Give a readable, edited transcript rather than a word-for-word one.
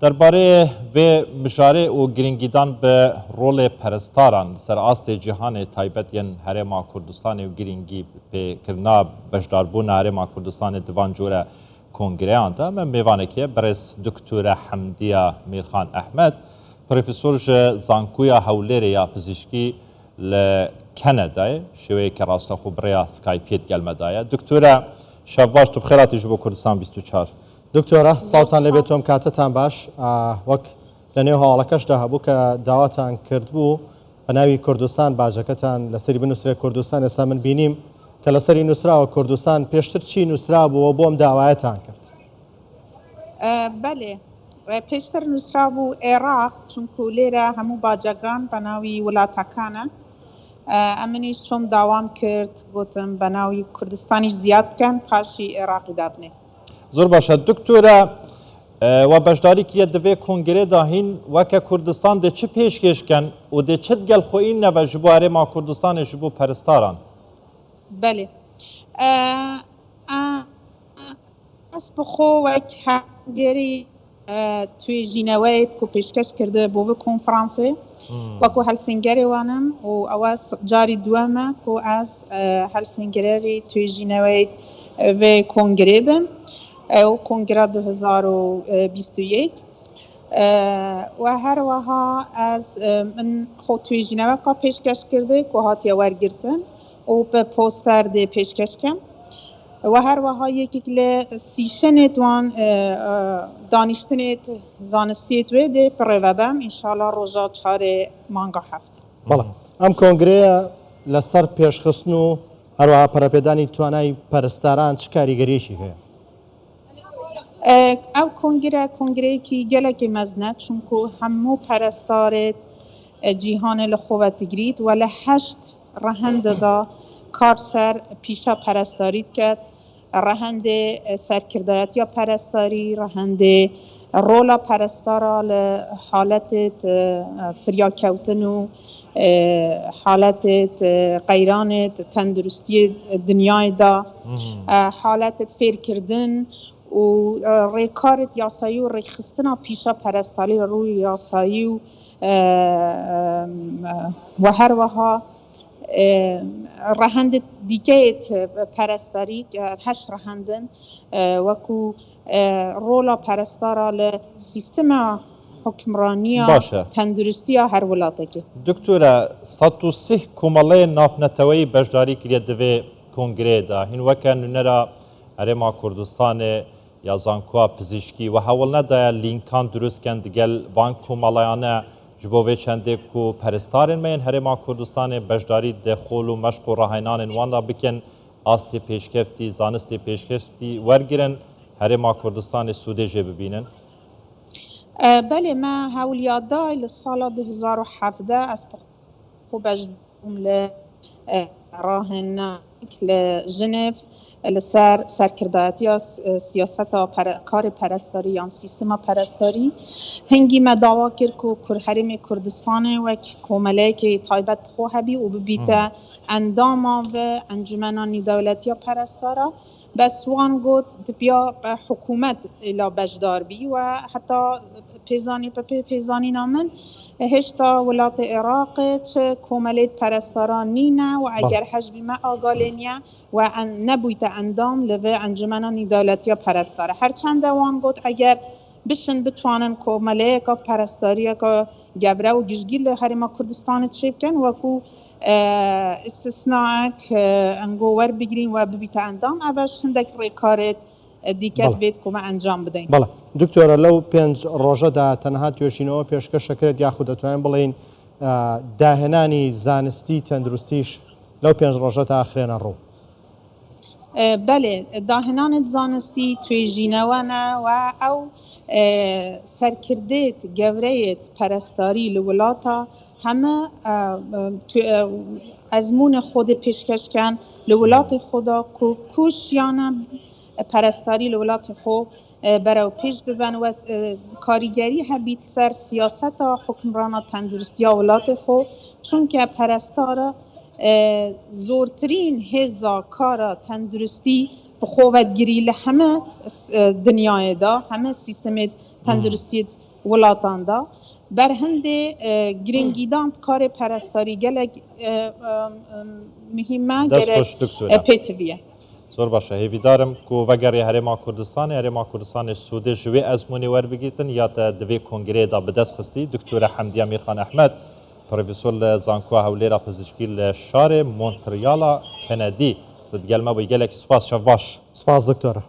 درباره و بشاره و گرینگیدان به رول پرستاران سر آست جهان تایبت ین هرما کردستان و گرینگی به کرنا بشداربون هرما کردستان دوان جوره کنگره آنده من میوانه که برس دکتور حمدیه میرخان احمد پروفسور زانکویا هولری یا پزشکی لکندا شوی که راستا خبریا سکایپیت گلمدایه دکتور شب باش تو بخیراتی جبو کردستان 24 دکتۆرە ساڵتان لێ بێتۆم کاتتان باش وەک لە نێو هەواڵەکەشدا هەبوو کە داواتان کرد بوو بە ناوی کوردستان باجەکەتان لەسەری بنووسرێ کوردستان ئێستا من بینیم کە لەسەری نووسراوە کوردستان پێشتر چی نووسرا بووە بۆم داوایەتان کرد بەێ پێشتر نووسرا بوو عێراق چونکو لێرە هەموو باجەکان بە ناوی وڵاتەکانە ئەمنیش چۆم داوام کرد گوتم بە ناوی کوردستانیش زیاد بکەن پاشی عێراقی دابنێ زۆر باشە دکتۆرە و بەشداری کە دەبێ کنگرێ داهین وەکە کوردستان دێ چ پێشکێشکەن و دێ چت گەل خۆین نەبە ji bo herêma Kurdistanê ji bo peristaran بەێ ئەس بخۆ وەک هەنگێری توێژینەوەیت و پێشکەش کرده بۆ بە کۆنفرانسێ وەکو هەلسینگەرێ وانم و ئەوە جاری دووەمە و ئەس هەلسینگەری توێژینەوەیت vê kongrê bim ew kongra 2021 و her wiha ez min xwe twêjîneveka pêşkeş kirdi ku hatiye wergirtin û bi poster dê pêşkeş kem و her wiha yekek li sîşenê wan danîştinê zanistiyê wê dê pirêvebem înşallah roja çarê manga heft بەڵێ ئەم کۆنگرەیە لەسەر پێشخستن و هەروەها پەرەپێدانی توانای پەرستاران چ کاریگەریەکی هەیە ئەو کۆنگرەیەکی gelekî mezne çunku hemû perestarê cîhanê li xwe vetigirît we li heşt rehendê da kar ser pîşa perestarî diket rehendê serkirdayetiya perestarî rehendê rola perestara li haletê firyakewtin û haletê qeyranê tenduristiyê dinyayê da haletê fêrkirdin û rêkarê yasayî û rêxistina pîşa perestarî li rûyê yasayî û we her wiha rehendê dîkeyê perestarî heşt rehendin wekû rola perestara li sîstema hukmraniya tenduristiya her wilatekê دکتۆرە 130 کۆمەڵەیە نافنەتەوەی بەشداری کردێت divê کنگرێدا هین وەکە نونەرە هەرێما کوردستانê ya zankoa pizîşkî ve hewl nedaya lînkan durustken digel van kômalayane ji bo vê çendê ku perestarên me yên herêma Kurdistanê beşdarî dexol û meşq û rahênanên wan da bikin astê pêşkeftî zanistê pêşkeftî wergirin herêma Kurdistanê Sûdê jê bibînin بەێ me hewliya day li sala 2017 ez xwe bejdibûm li rahênek li Jinev li ser serkirdayetiya siyaseta karê perestarî yan sîstema perestarî hingî me dawa kir ku herêmê Kurdistanê wek komeleyekê taybet bi xwe hebî û bibîte endama ve encumena nîdewletiya perestara bes wan got dibiya hikûmet êla bejdar bî we heta pêzanî bi pê pêzanîna min hêşta welatê Iraqê çi komeleyê perestaran nîne û eger hejbî me agalêniye we nebûyte endam li vê encumena nîdewletiya perestare herçende wan got eger bişin bitwanin komeleyeka perestariyeka gebre û giştgîr li herêma Kurdistanê çê bikin wekû istisnaek engo werbigirîn we bibîte endam ev hindek rêkarê دیکەت بێت کۆمە ئەنجام بدەین بەڵێ دکتۆرە لەو 5 ڕۆژەدا تەنها توێژینەوە پێشکەشەکرێت یاخودە توانین بڵین داهێنانی زانستی تەندروستیش لەو 5 ڕۆژە تا ئاخرێنە ڕوو بەێ داهێنانت زانستی توێژینەوەنە و ئەو سەرکردێت گەورەیەت پەرستاری لە وڵاتە همه ئەزمونە خۆدە پێشکەشکەن لە وڵاتی خۆدا کوشیانە پەرستاری لە وڵاتی خۆ بەرەو پێش ببەن و کاریگەری هەبیت سەر سیاسەتا حکمڕانە تەندروستیە وڵاتی خۆ چونکە پەرستارە زۆرترین هێزا کارە تەندروستی بخوت گیری لحمه دنیای دا همه سیستم تندرستی ولاتان دا بر هند گرینگیدان کار پرستاری گلگ مهمه دست گلگ خوش دکتوره. پیتویه زۆر باشە هێویدارم کو وەگەڕی هەرێما کوردستانی هەرێما کوردستانی سوودێ ژوێ ئەزمموی وەربگیتن یاتە دەوێ کۆنگرێدا بەدەست خستی دکتورە حەمدیا میرخان ئەحمەد پرۆفیسۆر لە زانکۆ هەولێرا پزیشکی لە شارێ مۆنتریاڵا کەنەدی دگەلمە بۆی گەلێک سوپاس شەڤ باش سپاس دکتۆرە.